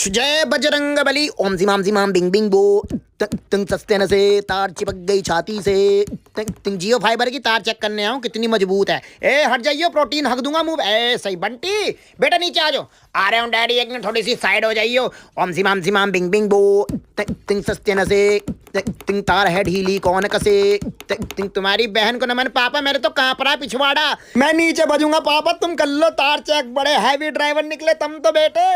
जय बजरंग बली। ओम जिमाम जिमाम Bing Bing बो। तिंग सस्ते न से तार चिपक गई छाती से। तिंग जियो फाइबर की तार चेक करने आऊं कितनी मजबूत है। ए हट जाइयो, प्रोटीन हक दूंगा मुंह। ए सही बंटी, बेटा नीचे आ जाओ। आ रहे हूँ डैडी, एक मिनट थोड़ी सी साइड हो जाइयो। ओम जिमाम बिंग बिंग बो। तिंग सस्ते न से तिंग तार है ढीली कौन कसे। तिंग तुम्हारी बहन को नमन पापा, मेरे तो कांपरा पिछवाड़ा। मैं नीचे बजूंगा पापा, तुम कर लो तार चेक। बड़े हैवी ड्राइवर निकले तुम तो बेटे।